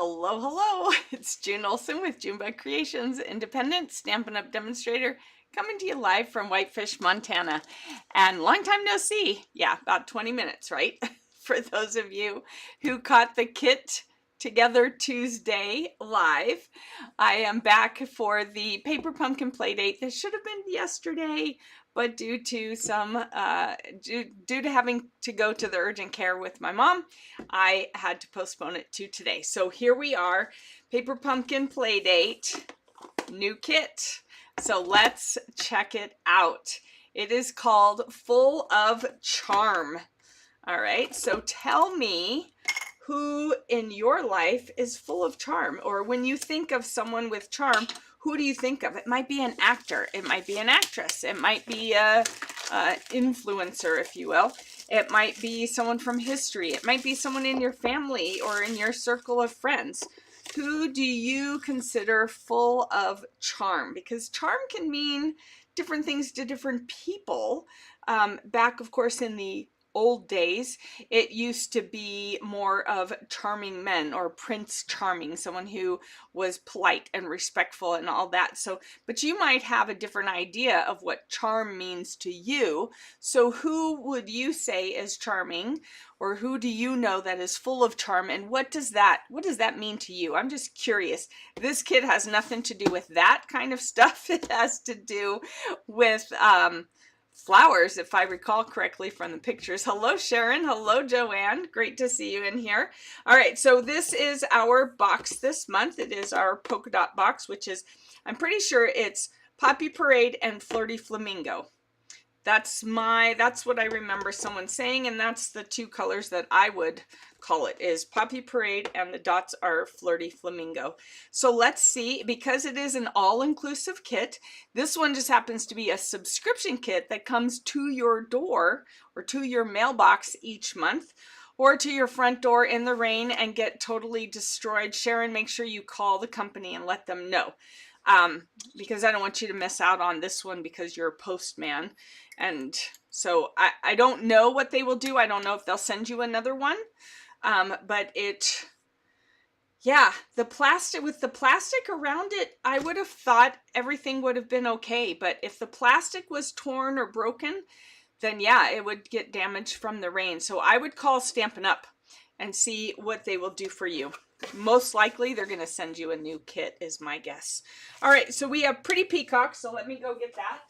Hello, hello. It's June Olson with Junebug Creations, independent Stampin' Up! Demonstrator, coming to you live from Whitefish, Montana. And long time no see. Yeah, about 20 minutes, right? For those of you who caught the Kit Together Tuesday live, I am back for the Paper Pumpkin Playdate. This should have been yesterday, but due to due to having to go to the urgent care with my mom, I had to postpone it to today. So here we are, Paper Pumpkin Playdate, new kit. So let's check it out. It is called Full of Charm. All right, so tell me who in your life is full of charm, or when you think of someone with charm, who do you think of? It might be an actor, it might be an actress, it might be a influencer, if you will. It might be someone from history. It might be someone in your family or in your circle of friends. Who do you consider full of charm? Because charm can mean different things to different people. Back, of course, in the old days, it used to be more of charming men, or Prince Charming, someone who was polite and respectful and all that. So, but you might have a different idea of what charm means to you. So who would you say is charming, or who do you know that is full of charm, and what does that mean to you? I'm just curious. This kit has nothing to do with that kind of stuff. It has to do with flowers, if I recall correctly from the pictures. Hello, Sharon. Hello, Joanne. Great to see you in here. All right, so this is our box this month. It is our polka dot box, which is, I'm pretty sure it's Poppy Parade and Flirty Flamingo. That's what I remember someone saying, and that's the two colors that I would call it, is Poppy Parade, and the dots are Flirty Flamingo. So let's see, because it is an all-inclusive kit, this one just happens to be a subscription kit that comes to your door or to your mailbox each month, or to your front door in the rain and get totally destroyed. Sharon, make sure you call the company and let them know. Because I don't want you to miss out on this one because you're a postman. And so I don't know what they will do. I don't know if they'll send you another one. But yeah, with the plastic around it, I would have thought everything would have been okay. But if the plastic was torn or broken, then yeah, it would get damaged from the rain. So I would call Stampin' Up! And see what they will do for you. Most likely they're going to send you a new kit, is my guess. All right, so we have Pretty Peacock, so let me go get that,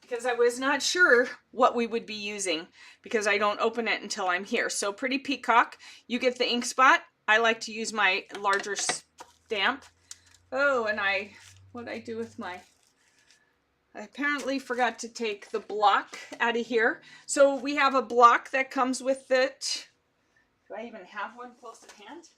because I was not sure what we would be using, because I don't open it until I'm here. So Pretty Peacock, you get the ink spot. I like to use my larger stamp. Oh, and what I do with I apparently forgot to take the block out of here. So we have a block that comes with it. Do I even have one close at hand?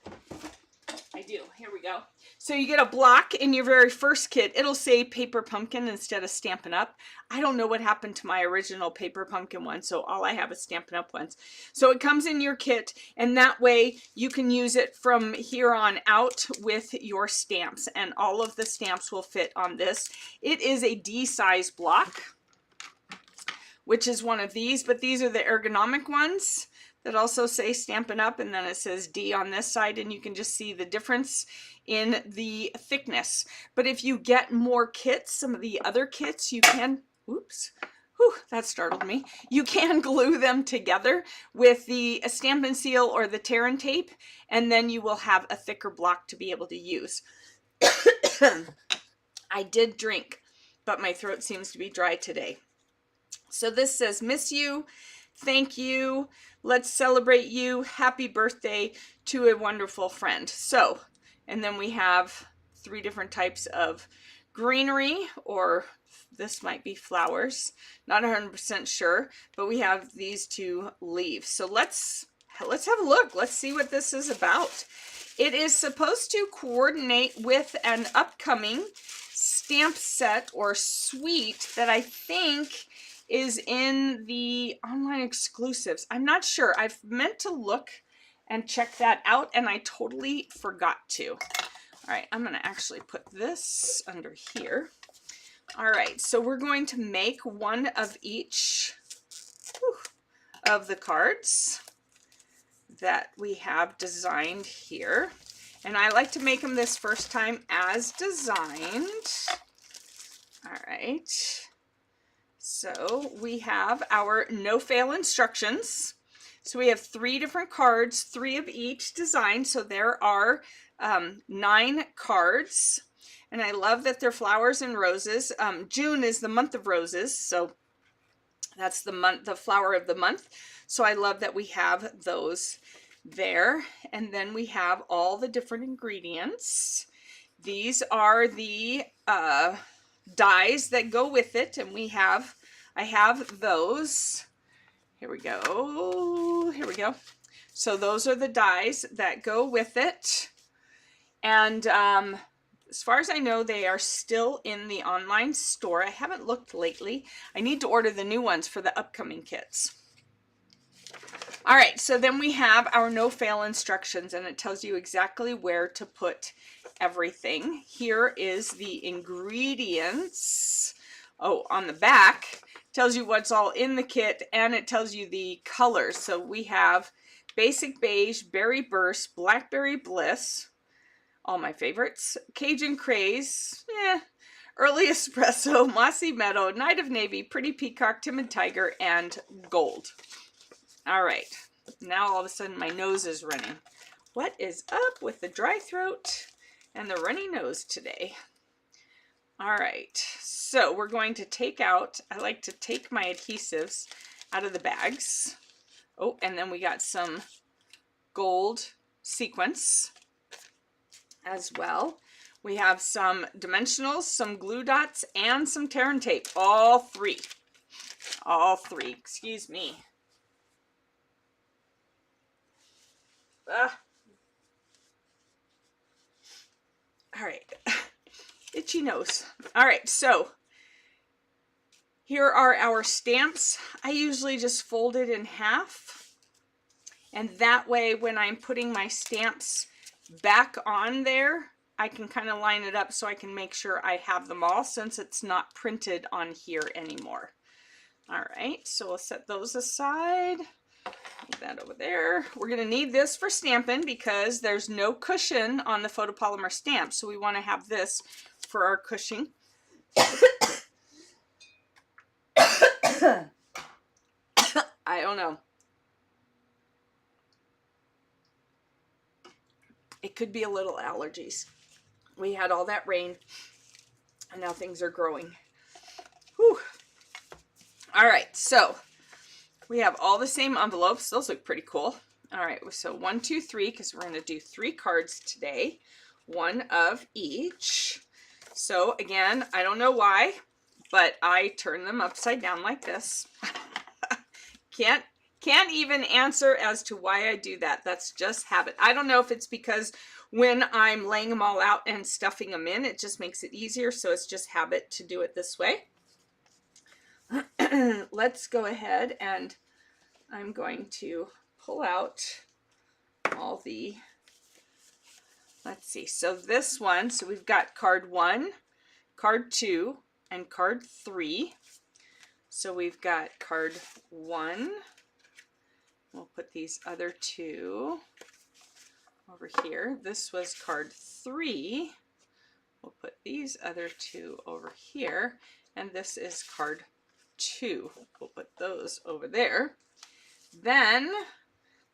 I do. Here we go. So you get a block in your very first kit. It'll say Paper Pumpkin instead of Stampin' Up! I don't know what happened to my original Paper Pumpkin one, so all I have is Stampin' Up! Ones. So it comes in your kit, and that way you can use it from here on out with your stamps, and all of the stamps will fit on this. It is a D size block, which is one of these, but these are the ergonomic ones that also say Stampin' Up! And then it says D on this side, and you can just see the difference in the thickness. But if you get more kits, some of the other kits, you can, oops, whew, that startled me. You can glue them together with the Stampin' Seal or the Tear and Tape, and then you will have a thicker block to be able to use. I did drink, but my throat seems to be dry today. So this says, miss you, thank you, let's celebrate you, happy birthday to a wonderful friend. So, and then we have 3 different types of greenery, or this might be flowers, not 100% sure, but we have these 2 leaves. So let's have a look. Let's see what this is about. It is supposed to coordinate with an upcoming stamp set or suite that I think is in the online exclusives. I'm not sure. I've meant to look and check that out, and I totally forgot to. All right, I'm going to actually put this under here. All right, so we're going to make one of each of the cards. that we have designed here. And I like to make them this first time as designed. All right. So we have our no-fail instructions. So we have 3 different cards, 3 of each design. So there are 9 cards. And I love that they're flowers and roses. June is the month of roses. So that's the flower of the month. So I love that we have those there. And then we have all the different ingredients. These are the dies that go with it, and I have those. Here we go. So those are the dies that go with it. And as far as I know, they are still in the online store. I haven't looked lately. I need to order the new ones for the upcoming kits. All right, so then we have our no-fail instructions, and it tells you exactly where to put everything. Here is the ingredients. Oh, on the back, tells you what's all in the kit, and it tells you the colors. So we have Basic Beige, Berry Burst, Blackberry Bliss, all my favorites, Cajun Craze, Early Espresso, Mossy Meadow, Night of Navy, Pretty Peacock, Timid Tiger, and Gold. All right, now all of a sudden my nose is running. What is up with the dry throat and the runny nose today? All right, so we're going to take out, I like to take my adhesives out of the bags. Oh, and then we got some gold sequins as well. We have some dimensionals, some glue dots, and some tear and tape, all three, excuse me. All right, itchy nose. All right, so here are our stamps. I usually just fold it in half, and that way when I'm putting my stamps back on there, I can kind of line it up so I can make sure I have them all, since it's not printed on here anymore. All right, so we'll set those aside. Move that over there. We're going to need this for stamping because there's no cushion on the photopolymer stamp, so we want to have this for our cushioning. I don't know. It could be a little allergies. We had all that rain, and now things are growing. Whew. All right, so we have all the same envelopes. Those look pretty cool. All right, so 1, 2, 3, because we're going to do 3 cards today, 1 of each. So again, I don't know why, but I turn them upside down like this. Can't even answer as to why I do that. That's just habit. I don't know if it's because when I'm laying them all out and stuffing them in, it just makes it easier. So it's just habit to do it this way. Let's go ahead, and I'm going to pull out all the, let's see. So this one, so we've got card 1, card 2, and card 3. So we've got card 1. We'll put these other 2 over here. This was card 3. We'll put these other 2 over here. And this is card 2. We'll put those over there. Then,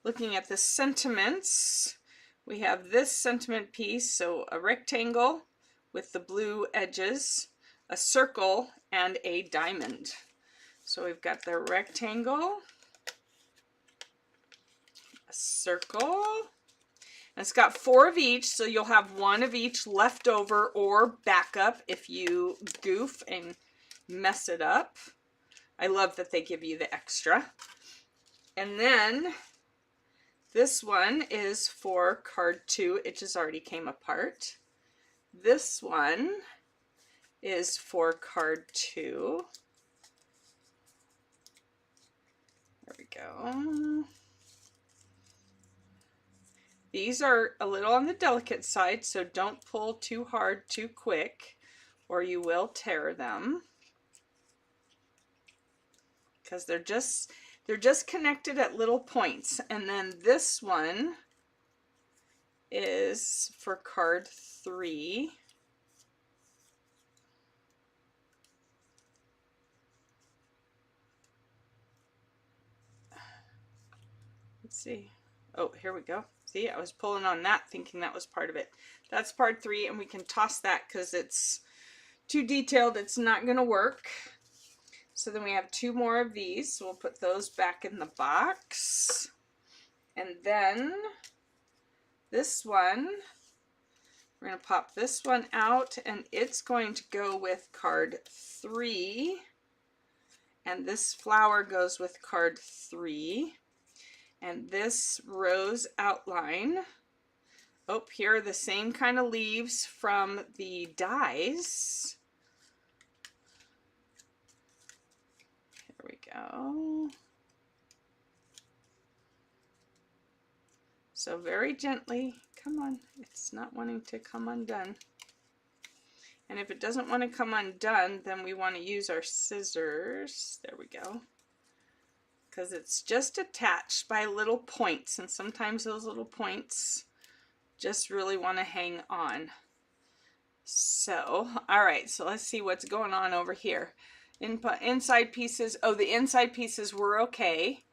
looking at the sentiments, we have this sentiment piece. So a rectangle with the blue edges, a circle, and a diamond. So we've got the rectangle, a circle, and it's got 4 of each, so you'll have 1 of each left over or backup if you goof and mess it up. I love that they give you the extra. And then this one is for card 2. It just already came apart. This one is for card 2. There we go. These are a little on the delicate side, so don't pull too hard too quick or you will tear them. Because they're They're just connected at little points. And then this one is for card 3. Let's see. Oh, here we go. See, I was pulling on that thinking that was part of it. That's part 3, and we can toss that because it's too detailed. It's not going to work. So then we have 2 more of these. So we'll put those back in the box. And then this one, we're going to pop this one out, and it's going to go with card 3. And this flower goes with card 3. And this rose outline, oh, here are the same kind of leaves from the dies. Here we go. So very gently, come on, it's not wanting to come undone. And if it doesn't want to come undone, then we want to use our scissors. There we go. Because it's just attached by little points, and sometimes those little points just really want to hang on. So, all right, so let's see what's going on over here. Inside pieces, oh, the inside pieces were okay.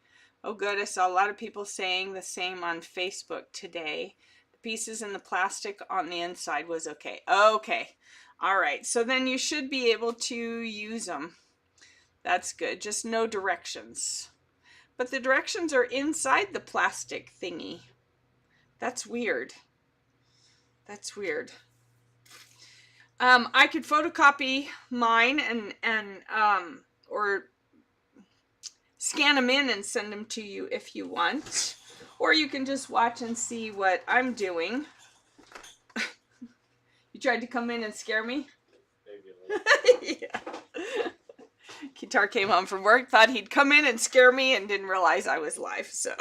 Oh, good, I saw a lot of people saying the same on Facebook today. The pieces in the plastic on the inside was okay. Okay, all right, so then you should be able to use them. That's good, just no directions. But the directions are inside the plastic thingy. That's weird. That's weird. I could photocopy mine and or scan them in and send them to you if you want. Or you can just watch and see what I'm doing. You tried to come in and scare me? Maybe. Yeah. Kitar came home from work, thought he'd come in and scare me, and didn't realize I was live, so.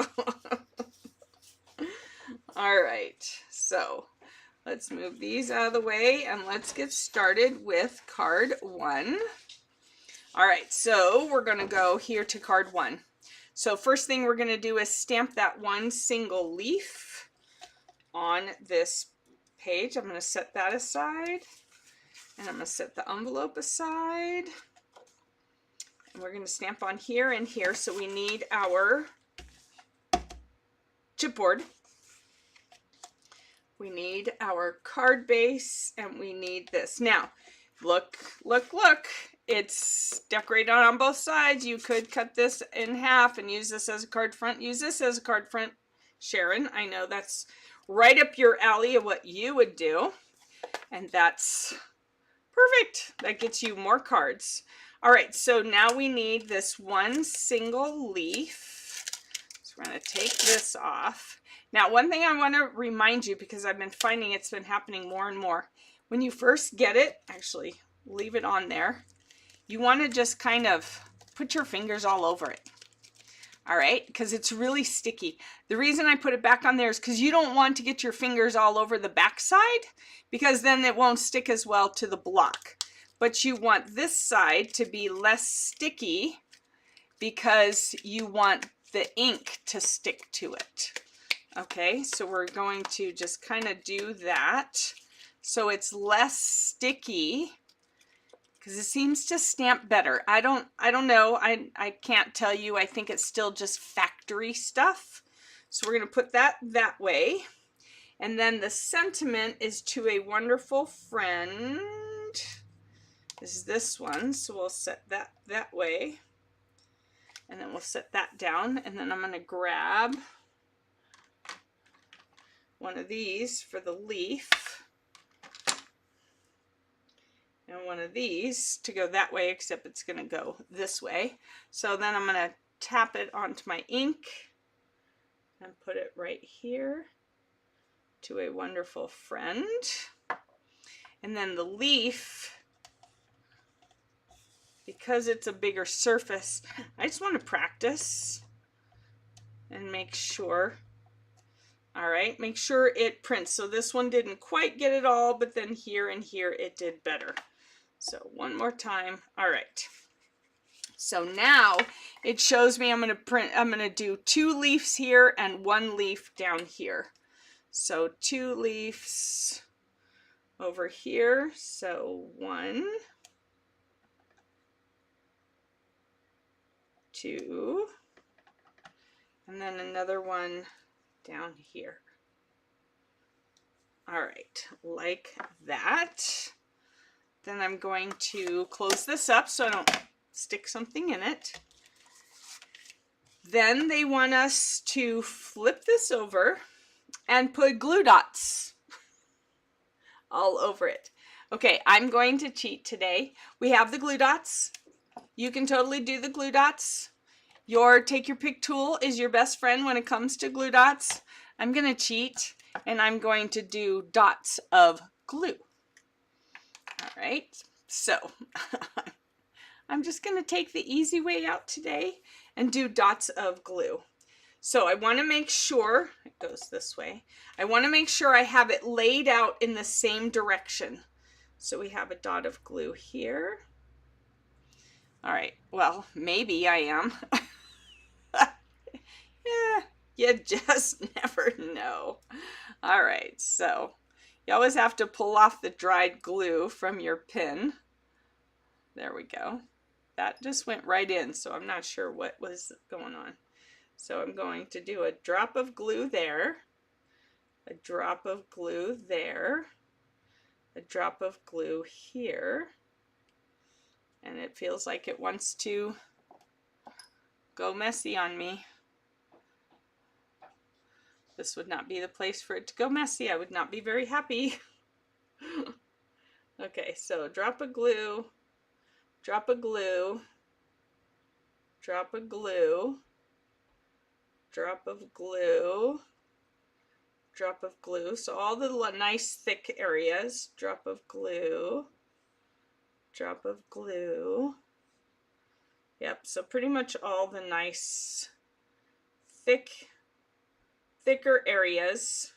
All right, so let's move these out of the way, and let's get started with card 1. All right, so we're gonna go here to card 1. So first thing we're gonna do is stamp that one single leaf on this page. I'm gonna set that aside, and I'm gonna set the envelope aside. And we're going to stamp on here and here. So we need our chipboard. We need our card base, and we need this. Now, look, look, look. It's decorated on both sides. You could cut this in half and use this as a card front. Use this as a card front, Sharon. I know that's right up your alley of what you would do. And that's perfect. That gets you more cards. All right, so now we need this one single leaf. So we're going to take this off. Now, one thing I want to remind you, because I've been finding it's been happening more and more. When you first get it, actually leave it on there, you want to just kind of put your fingers all over it. All right, because it's really sticky. The reason I put it back on there is because you don't want to get your fingers all over the back side, because then it won't stick as well to the block. But you want this side to be less sticky because you want the ink to stick to it. Okay, so we're going to just kind of do that so it's less sticky, because it seems to stamp better. I don't know. I can't tell you. I think it's still just factory stuff. So we're going to put that way. And then the sentiment is to a wonderful friend. Is this one, so we'll set that way, and then we'll set that down, and then I'm going to grab one of these for the leaf, and one of these to go that way, except it's going to go this way. So then I'm going to tap it onto my ink and put it right here, to a wonderful friend. And then the leaf, because it's a bigger surface, I just want to practice and make sure. All right, make sure it prints. So this one didn't quite get it all, but then here and here it did better. So one more time. All right. So now it shows me I'm going to do 2 leaves here and 1 leaf down here. So 2 leaves over here. So 1, 2, and then another one down here. All right, like that. Then I'm going to close this up so I don't stick something in it. Then they want us to flip this over and put glue dots all over it. Okay, I'm going to cheat today. We have the glue dots. You can totally do the glue dots. Your take your pick tool is your best friend when it comes to glue dots. I'm going to cheat and I'm going to do dots of glue. All right, so I'm just going to take the easy way out today and do dots of glue. So I want to make sure, it goes this way, I want to make sure I have it laid out in the same direction. So we have a dot of glue here. All right, well, maybe I am. Yeah, you just never know. All right, so you always have to pull off the dried glue from your pin. There we go. That just went right in, so I'm not sure what was going on. So I'm going to do a drop of glue there, a drop of glue there, a drop of glue here, and it feels like it wants to go messy on me. This would not be the place for it to go messy. I would not be very happy. Okay, so drop of glue, drop of glue, drop of glue, drop of glue, drop of glue. So all the nice thick areas, drop of glue, drop of glue. Yep, so pretty much all the nice thicker areas.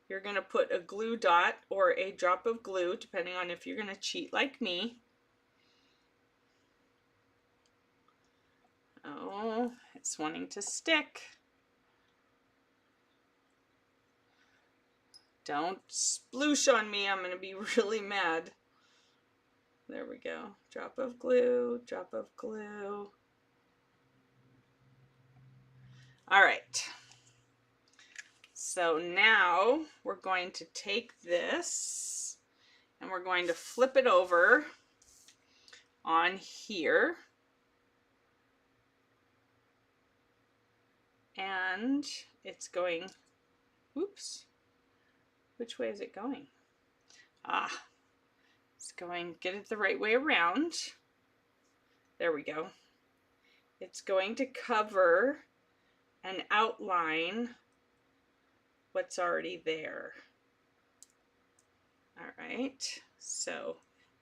You're going to put a glue dot or a drop of glue, depending on if you're going to cheat like me. Oh, it's wanting to stick. Don't sploosh on me, I'm going to be really mad. There we go. Drop of glue, drop of glue. All right. So now we're going to take this and we're going to flip it over on here. And it's going, oops, which way is it going? Ah, it's going, get it the right way around. There we go. It's going to cover and outline what's already there. All right, so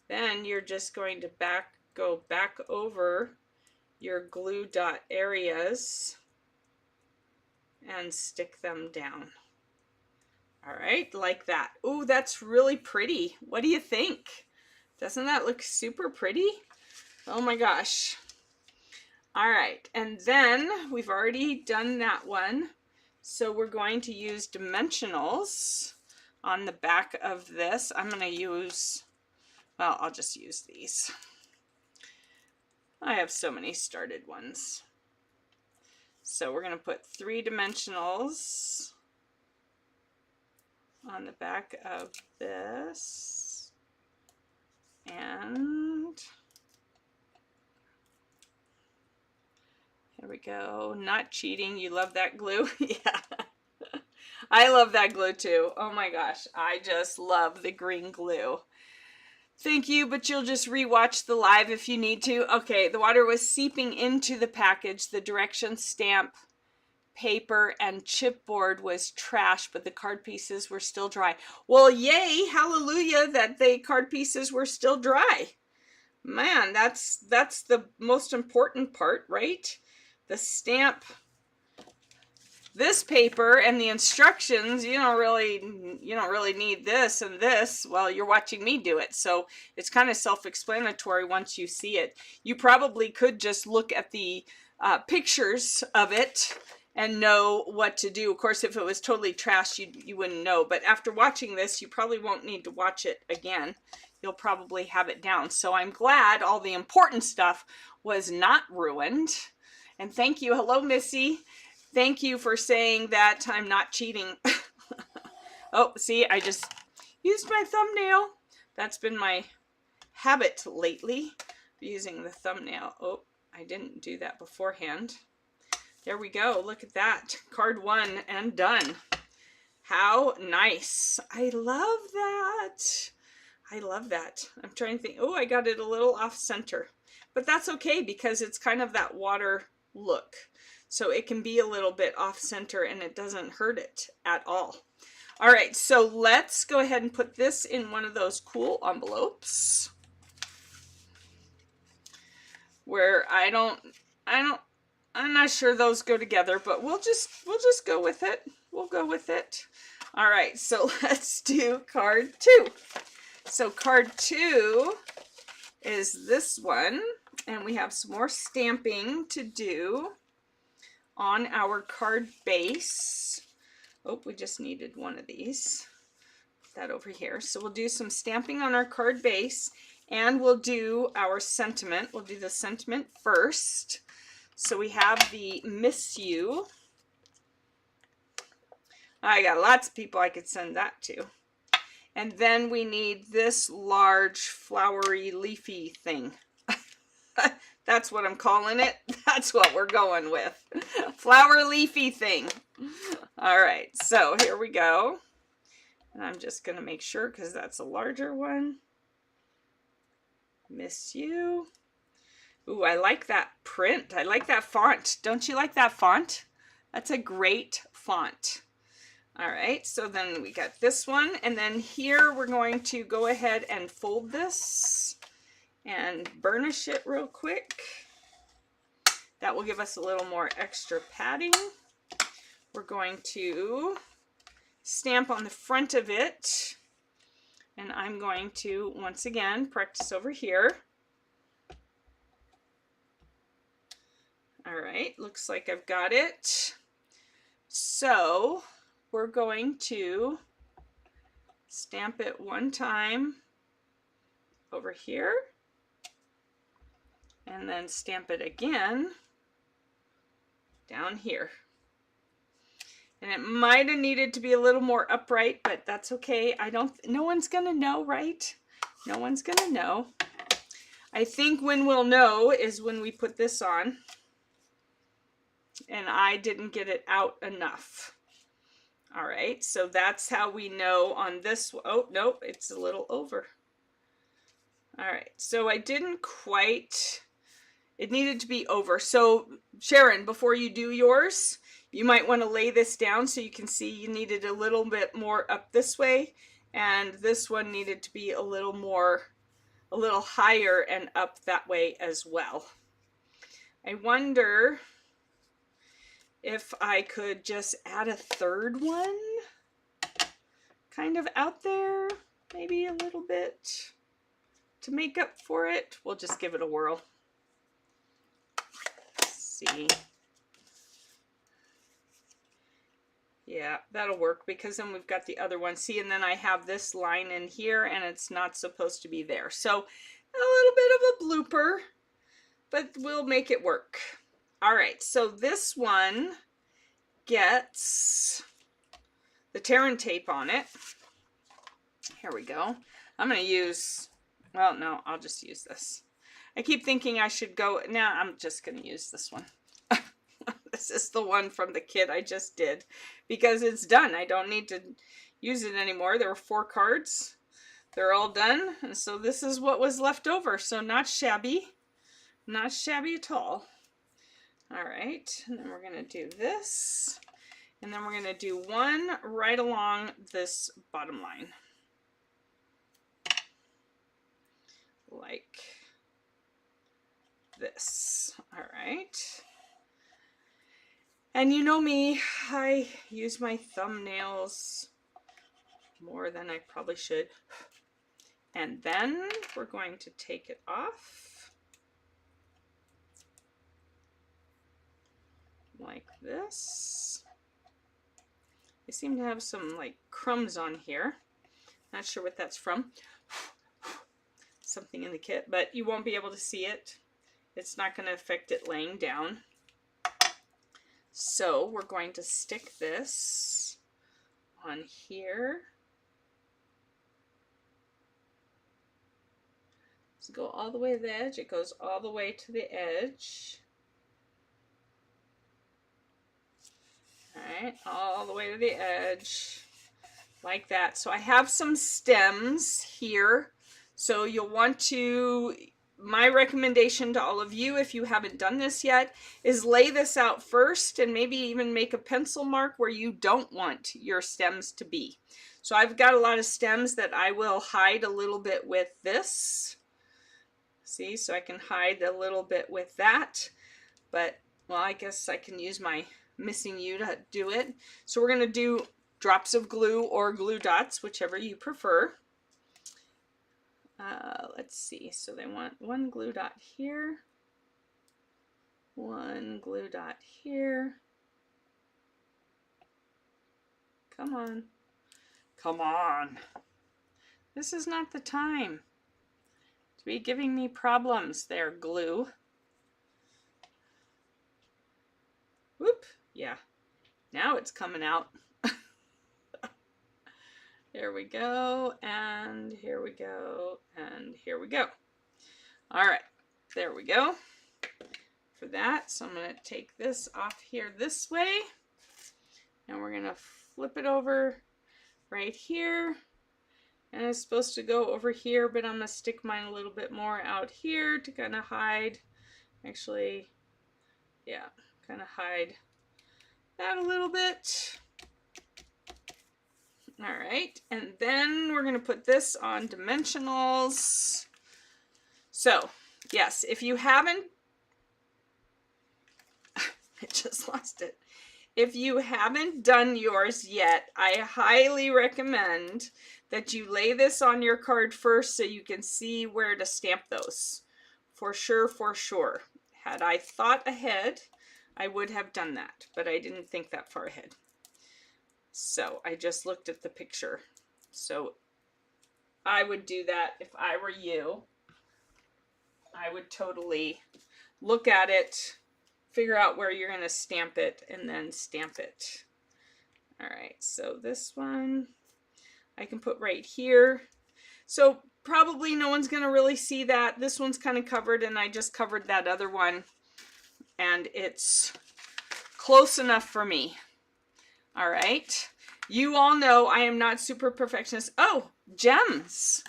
then you're just going to go back over your glue dot areas and stick them down. All right, like that. Ooh, that's really pretty. What do you think? Doesn't that look super pretty? Oh my gosh. All right, and then we've already done that one. So we're going to use dimensionals on the back of this. I'm going to use, well, I'll just use these. I have so many started ones. So we're going to put 3 dimensionals on the back of this. And there we go. Not cheating. You love that glue? Yeah. I love that glue too. Oh my gosh. I just love the green glue. Thank you, but you'll just rewatch the live if you need to. Okay, the water was seeping into the package. The direction stamp, paper, and chipboard was trash, but the card pieces were still dry. Well, yay, hallelujah, that the card pieces were still dry. Man, that's the most important part, right? The stamp this paper and the instructions, you don't really need this and this. Well, you're watching me do it, so it's kind of self-explanatory once you see it. You probably could just look at the pictures of it and know what to do. Of course, if it was totally trash, you wouldn't know. But after watching this, you probably won't need to watch it again. You'll probably have it down. So I'm glad all the important stuff was not ruined. And thank you. Hello, Missy. Thank you for saying that I'm not cheating. Oh, see, I just used my thumbnail. That's been my habit lately, using the thumbnail. Oh, I didn't do that beforehand. There we go. Look at that. Card 1 and done. How nice. I love that. I love that. I'm trying to think. Oh, I got it a little off center. But that's okay because it's kind of that water look. So it can be a little bit off center and it doesn't hurt it at all. All right, so let's go ahead and put this in one of those cool envelopes where I'm not sure those go together, but we'll just go with it. We'll go with it. All right, so let's do card 2. So card 2 is this one, and we have some more stamping to do on our card base. Oh, we just needed one of these. Put that over here. So we'll do some stamping on our card base, and we'll do our sentiment. We'll do the sentiment first. So we have the miss you. I got lots of people I could send that to. And then we need this large flowery leafy thing. That's what I'm calling it. That's what we're going with. Flower leafy thing. All right, so here we go. And I'm just going to make sure because that's a larger one. Miss you. Ooh, I like that print. I like that font. Don't you like that font? That's a great font. All right, so then we got this one. And then here we're going to go ahead and fold this and burnish it real quick. That will give us a little more extra padding. We're going to stamp on the front of it. And I'm going to, once again, practice over here. All right, looks like I've got it. So we're going to stamp it one time over here. And then stamp it again down here. And it might have needed to be a little more upright, but that's okay. No one's gonna know, right? No one's gonna know. I think when we'll know is when we put this on. And I didn't get it out enough. All right, so that's how we know on this. Oh, nope, it's a little over. All right, so I didn't quite, it needed to be over. So Sharon, before you do yours, you might want to lay this down so you can see you needed a little bit more up this way, and this one needed to be a little higher and up that way as well. I wonder if I could just add a third one kind of out there, maybe a little bit to make up for it. We'll just give it a whirl. Let's see. Yeah, that'll work because then we've got the other one. See, and then I have this line in here and it's not supposed to be there. So a little bit of a blooper, but we'll make it work. All right, so this one gets the Terran tape on it. Here we go. I'm going to use, well, no, I'll just use this. I keep thinking I should go, now I'm just going to use this one. This is the one from the kit I just did because it's done. I don't need to use it anymore. There were 4 cards. They're all done. And so this is what was left over. So not shabby. Not shabby at all. All right. And then we're going to do this. And then we're going to do one right along this bottom line. Like this. All right. And you know me, I use my thumbnails more than I probably should. And then we're going to take it off like this. I seem to have some like crumbs on here. Not sure what that's from. Something in the kit, but you won't be able to see it. It's not going to affect it laying down. So we're going to stick this on here. So go all the way to the edge. It goes all the way to the edge. All right, all the way to the edge, like that. So I have some stems here. So you'll want to, my recommendation to all of you, if you haven't done this yet, is lay this out first and maybe even make a pencil mark where you don't want your stems to be. So I've got a lot of stems that I will hide a little bit with this. See, so I can hide a little bit with that. But, well, I guess I can use my missing you to do it. So we're going to do drops of glue or glue dots, whichever you prefer. Let's see, so they want one glue dot here, one glue dot here. Come on. Come on. This is not the time to be giving me problems there, glue. Whoop, yeah. Now it's coming out. There we go, and here we go, and here we go. All right, there we go for that. So I'm going to take this off here this way, and we're going to flip it over right here. And it's supposed to go over here, but I'm going to stick mine a little bit more out here to kind of hide. Actually, yeah, kind of hide that a little bit. All right, and then we're going to put this on dimensionals. So, yes, if you haven't, I just lost it. If you haven't done yours yet, I highly recommend that you lay this on your card first so you can see where to stamp those. For sure, for sure. Had I thought ahead, I would have done that, but I didn't think that far ahead. So I just looked at the picture. So I would do that if I were you. I would totally look at it, figure out where you're going to stamp it, and then stamp it. All right, so this one I can put right here. So probably no one's going to really see that. This one's kind of covered, and I just covered that other one, and it's close enough for me. All right, you all know I am not super perfectionist. Oh, gems.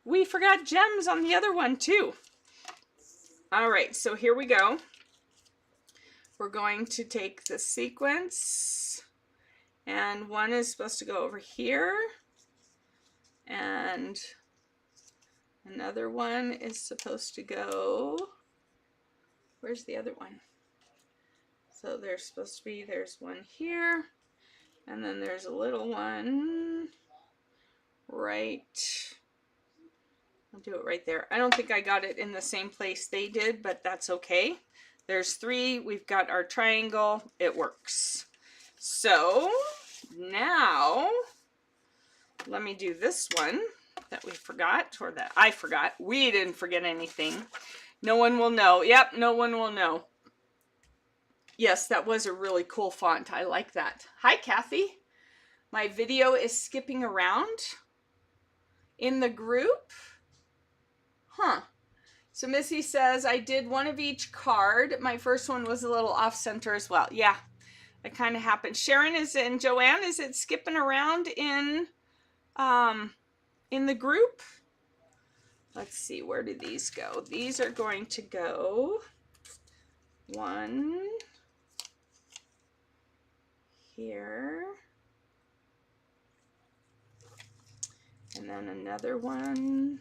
We forgot gems on the other one too. All right, so here we go. We're going to take the sequence, and one is supposed to go over here, and another one is supposed to go, where's the other one? So there's supposed to be, there's one here, and then there's a little one right, I'll do it right there. I don't think I got it in the same place they did, but that's okay. There's three, we've got our triangle, it works. So now let me do this one that we forgot, or that I forgot. We didn't forget anything. No one will know. Yep, no one will know. Yes, that was a really cool font. I like that. Hi, Kathy. My video is skipping around in the group. Huh. So Missy says, I did one of each card. My first one was a little off center as well. Yeah, that kind of happened. Sharon is in. Joanne, is it skipping around in the group? Let's see, where do these go? These are going to go one here, and then another one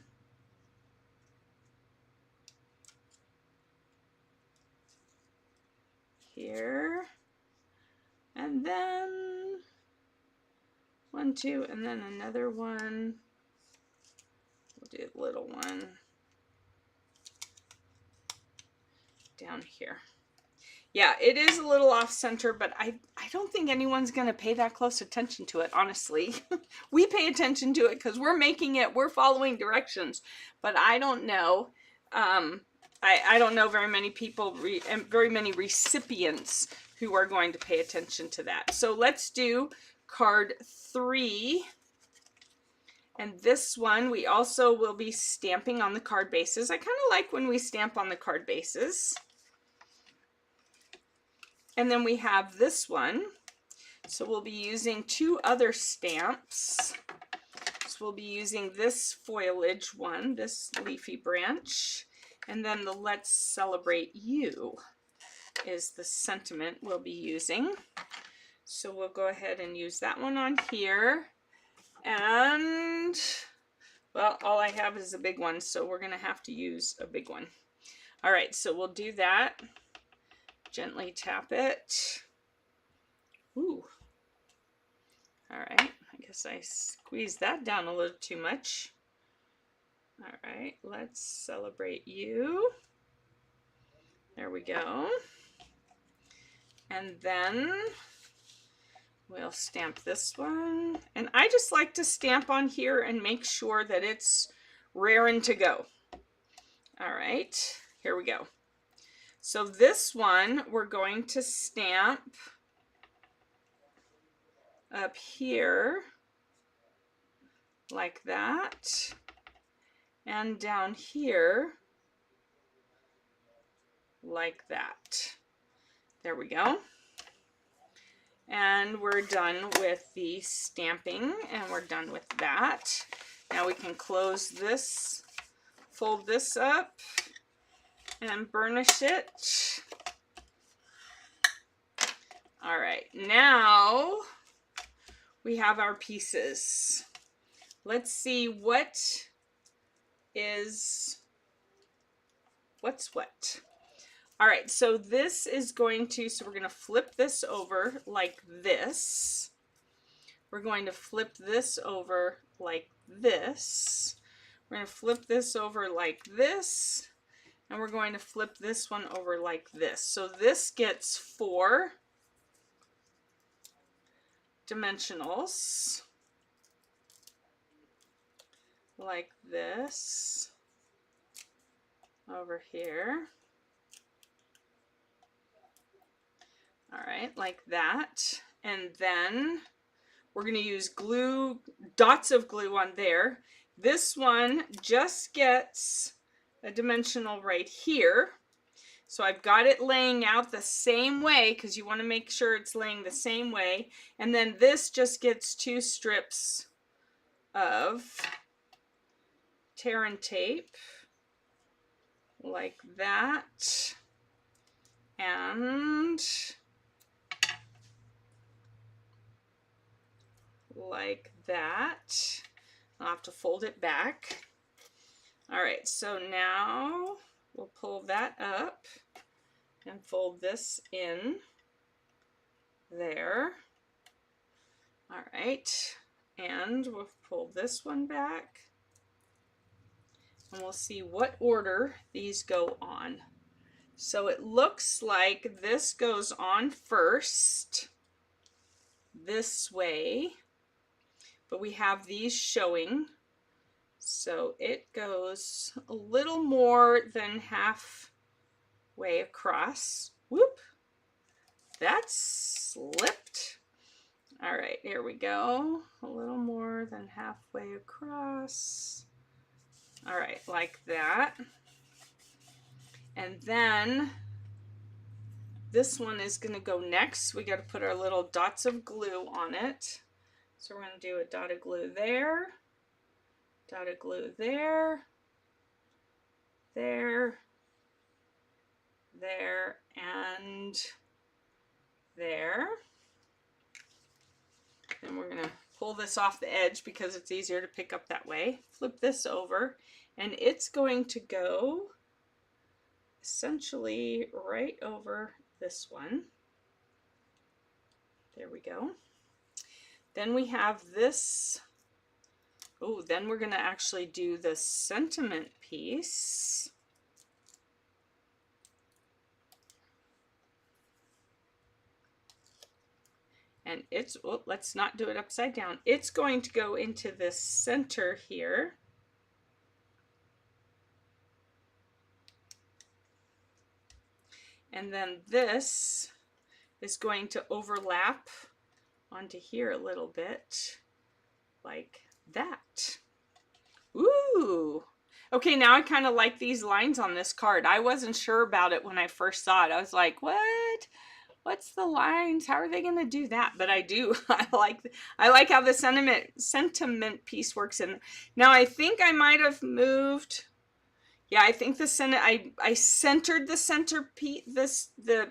here, And then 1, 2, and then another one. We'll do a little one down here. Yeah, it is a little off center, but I don't think anyone's going to pay that close attention to it, honestly. We pay attention to it because we're making it, we're following directions, but I don't know. I don't know very many people, and very many recipients who are going to pay attention to that. So let's do card 3. And this one, we also will be stamping on the card bases. I kind of like when we stamp on the card bases. And then we have this one. So we'll be using 2 other stamps. So we'll be using this foliage one, this leafy branch. And then the Let's Celebrate You is the sentiment we'll be using. So we'll go ahead and use that one on here. And, well, all I have is a big one, so we're going to have to use a big one. All right, so we'll do that. Gently tap it. Ooh. All right, I guess I squeezed that down a little too much. All right, Let's Celebrate You. There we go. And then we'll stamp this one. And I just like to stamp on here and make sure that it's raring to go. All right, here we go. So this one, we're going to stamp up here like that, and down here like that. There we go. And we're done with the stamping, and we're done with that. Now we can close this, fold this up, and burnish it. All right, now we have our pieces. Let's see what's what. All right, so this is going to, so we're going to flip this over like this. We're going to flip this over like this. We're going to flip this over like this. And we're going to flip this one over like this. So this gets 4 dimensionals like this over here. All right, like that. And then we're going to use glue, dots of glue on there. This one just gets a dimensional right here. So I've got it laying out the same way because you want to make sure it's laying the same way. And then this just gets 2 strips of tear and tape like that. And like that. I'll have to fold it back. All right, so now we'll pull that up and fold this in there. All right, and we'll pull this one back, and we'll see what order these go on. So it looks like this goes on first, this way, but we have these showing. So it goes a little more than halfway across. Whoop, that slipped. All right, here we go. A little more than halfway across. All right, like that. And then this one is going to go next. We got to put our little dots of glue on it. So we're going to do a dot of glue there. Dot of glue there, there, there, and there. Then we're going to pull this off the edge because it's easier to pick up that way. Flip this over, and it's going to go essentially right over this one. There we go. Then we have this. Oh, then we're going to actually do the sentiment piece. And it's, oh, let's not do it upside down. It's going to go into the center here. And then this is going to overlap onto here a little bit, like that. Ooh. Okay, now I kind of like these lines on this card. I wasn't sure about it when I first saw it. I was like, what? What's the lines? How are they going to do that? But I do. I like how the sentiment piece works in. Now I think I might have moved. Yeah, I think I centered the center piece, the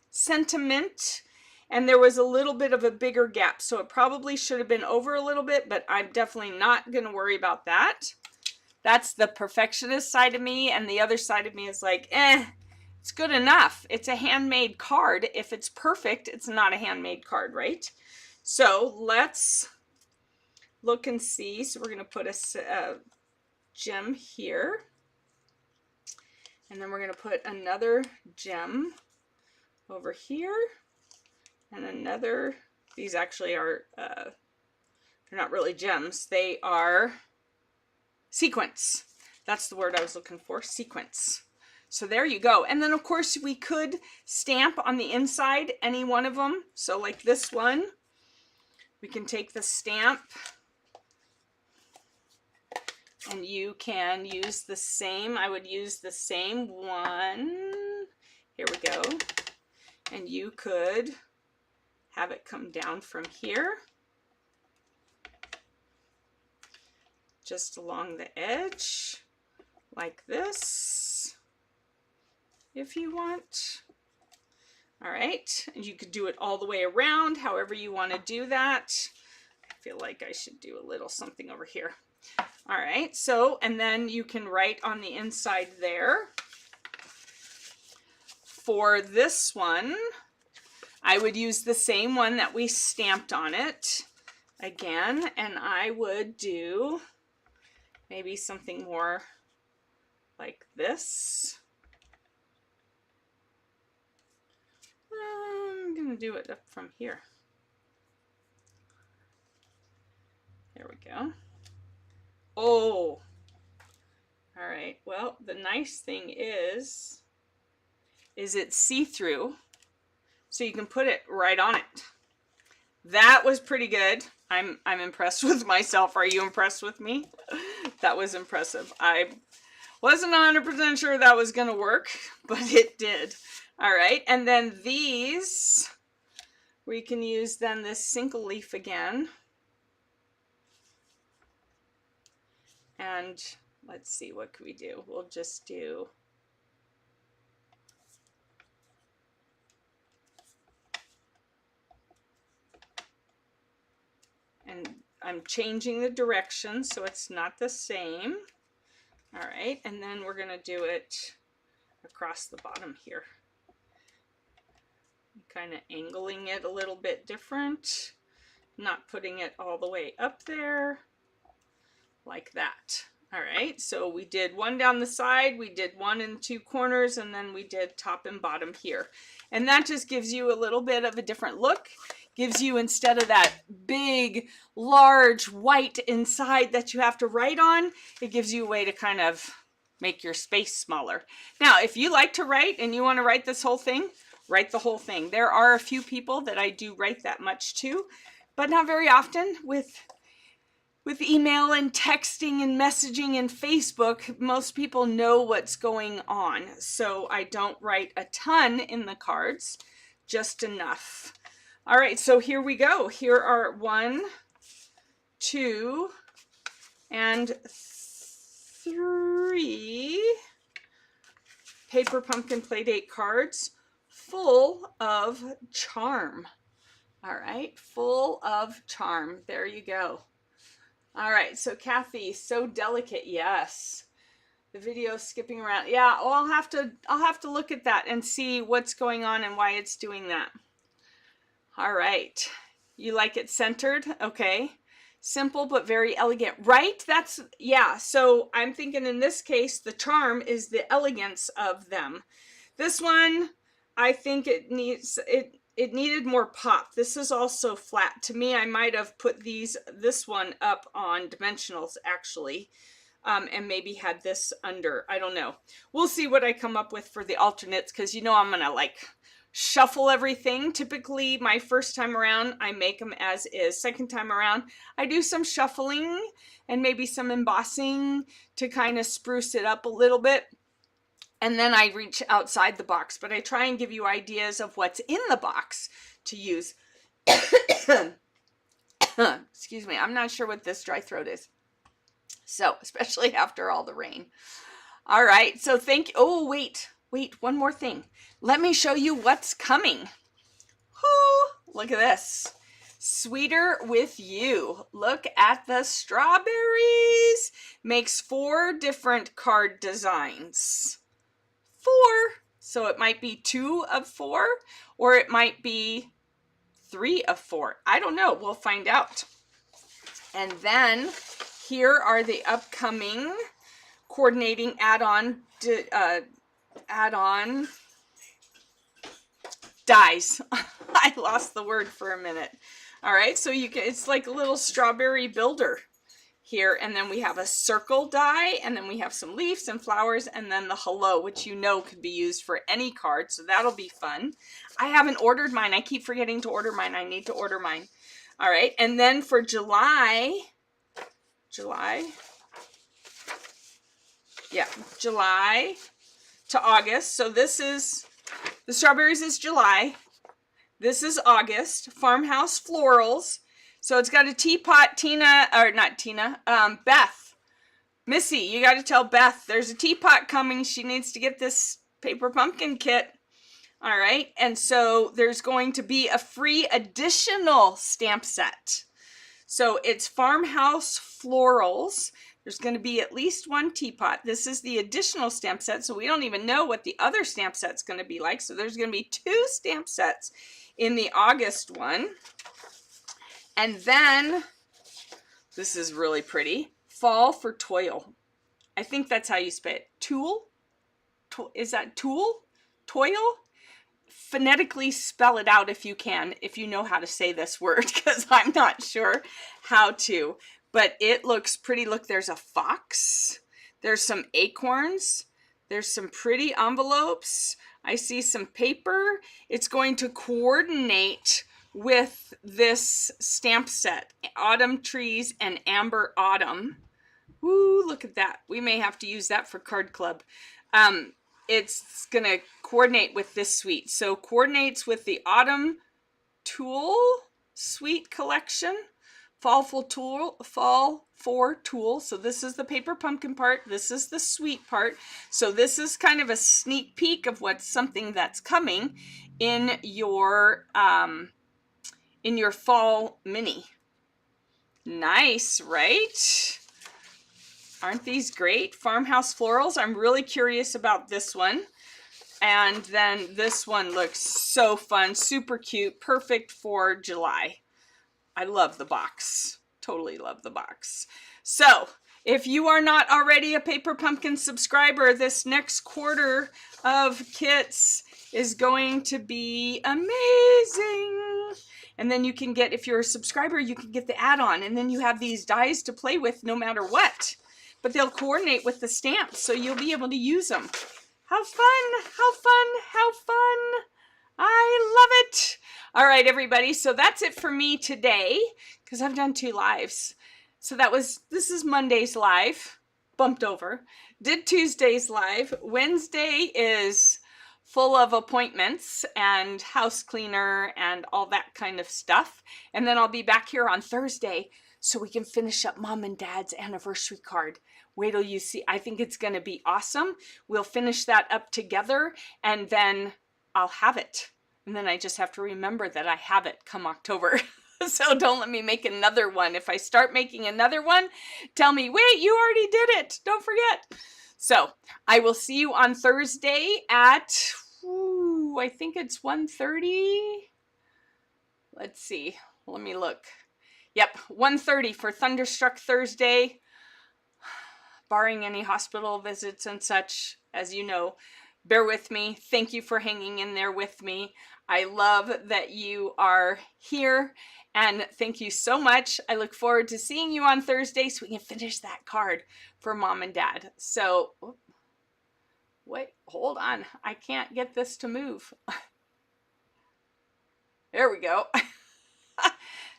sentiment, and there was a little bit of a bigger gap, so it probably should have been over a little bit, but I'm definitely not going to worry about that. That's the perfectionist side of me, and the other side of me is like, it's good enough. It's a handmade card. If it's perfect, it's not a handmade card, right? So let's look and see. So we're going to put a gem here. And then we're going to put another gem over here. And another, these actually are, they're not really gems. They are sequins. That's the word I was looking for, sequins. So there you go. And then of course we could stamp on the inside any one of them. So like this one, we can take the stamp and you can use the same. I would use the same one. Here we go. And you could have it come down from here, just along the edge, like this, if you want. All right, and you could do it all the way around, however you want to do that. I feel like I should do a little something over here. All right, so, and then you can write on the inside there. For this one, I would use the same one that we stamped on it again, and I would do maybe something more like this. I'm gonna do it up from here. There we go. Oh, all right. Well, the nice thing is it's see-through, so you can put it right on it. That was pretty good. I'm impressed with myself. Are you impressed with me? That was impressive. I wasn't 100% sure that was gonna work, but it did. All right, and then these, we can use then this single leaf again. And let's see, what can we do? We'll just do and I'm changing the direction so it's not the same. All right, and then we're going to do it across the bottom here. Kind of angling it a little bit different, not putting it all the way up there like that. All right, so we did one down the side, we did one in 2 corners, and then we did top and bottom here. And that just gives you a little bit of a different look. Gives you, instead of that big, large white inside that you have to write on, it gives you a way to kind of make your space smaller. Now, if you like to write and you want to write this whole thing, write the whole thing. There are a few people that I do write that much to, but not very often. With email and texting and messaging and Facebook, most people know what's going on. So I don't write a ton in the cards, just enough. All right, so here we go. Here are 1, 2, and 3 Paper Pumpkin Playdate cards full of charm. All right, full of charm. There you go. All right, so Kathy, so delicate, yes. The video skipping around. Yeah, well, I'll have to look at that and see what's going on and why it's doing that. All right. You like it centered? Okay. Simple but very elegant, right? That's, yeah. So I'm thinking in this case, the charm is the elegance of them. This one, I think it needed more pop. This is also flat. To me, I might have put this one up on dimensionals actually, and maybe had this under. I don't know. We'll see what I come up with for the alternates, because you know I'm gonna like shuffle everything. Typically my first time around I make them as is. Second time around I do some shuffling and maybe some embossing to kind of spruce it up a little bit, and then I reach outside the box, but I try and give you ideas of what's in the box to use. Excuse me, I'm not sure what this dry throat is, so especially after all the rain. All right, so thank you. Oh, wait, one more thing. Let me show you what's coming. Whoo, look at this. Sweeter with You. Look at the strawberries. Makes 4 different card designs. 4. So it might be 2 of 4, or it might be 3 of 4. I don't know. We'll find out. And then here are the upcoming coordinating add-on dies. I lost the word for a minute. All right, so you can, it's like a little strawberry builder here, and then we have a circle die, and then we have some leaves and flowers, and then the hello, which you know could be used for any card, so that'll be fun. I haven't ordered mine. I keep forgetting to order mine. I need to order mine. All right, and then for July to August. So this is, the strawberries is July. This is August. Farmhouse Florals. So it's got a teapot. Beth. Missy, you got to tell Beth there's a teapot coming. She needs to get this paper pumpkin kit. All right. And so there's going to be a free additional stamp set. So it's Farmhouse Florals. There's going to be at least 1 teapot. This is the additional stamp set, so we don't even know what the other stamp set's going to be like. So there's going to be 2 stamp sets in the August one. And then, this is really pretty, Fall for Toil. I think that's how you spell it. Tool? Is that tool? Toil? Phonetically spell it out if you can, if you know how to say this word, because I'm not sure how to. But it looks pretty. Look, there's a fox. There's some acorns. There's some pretty envelopes. I see some paper. It's going to coordinate with this stamp set, Autumn Trees and Amber Autumn. Ooh, look at that. We may have to use that for Card Club. It's going to coordinate with this suite. So coordinates with the Autumn Tool Suite collection. Fall for Tool. So this is the paper pumpkin part. This is the sweet part. So this is kind of a sneak peek of what's something that's coming in your fall mini. Nice, right? Aren't these great? Farmhouse Florals. I'm really curious about this one. And then this one looks so fun, super cute, perfect for July. I love the box. Totally love the box. So, if you are not already a Paper Pumpkin subscriber, this next quarter of kits is going to be amazing. And then you can get, if you're a subscriber, you can get the add-on. And then you have these dies to play with no matter what. But they'll coordinate with the stamps, so you'll be able to use them. How fun, how fun, how fun. I love it. All right, everybody. So that's it for me today, because I've done 2 lives. So this is Monday's live, bumped over. Did Tuesday's live. Wednesday is full of appointments and house cleaner and all that kind of stuff. And then I'll be back here on Thursday so we can finish up Mom and Dad's anniversary card. Wait till you see. I think it's going to be awesome. We'll finish that up together, and then I'll have it. And then I just have to remember that I have it come October. So don't let me make another one. If I start making another one, tell me, wait, you already did it. Don't forget. So I will see you on Thursday at, I think it's 1:30. Let's see. Let me look. Yep, 1:30 for Thunderstruck Thursday, barring any hospital visits and such, as you know. Bear with me. Thank you for hanging in there with me. I love that you are here, and thank you so much. I look forward to seeing you on Thursday so we can finish that card for Mom and Dad. So, wait, hold on. I can't get this to move. There we go.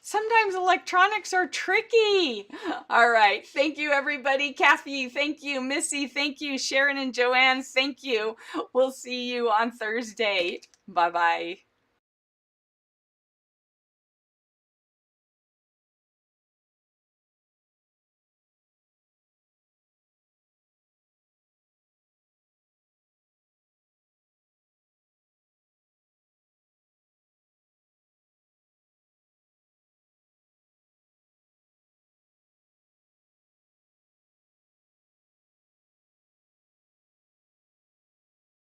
Sometimes electronics are tricky. All right. Thank you, everybody. Kathy, thank you. Missy, thank you. Sharon and Joanne, thank you. We'll see you on Thursday. Bye-bye.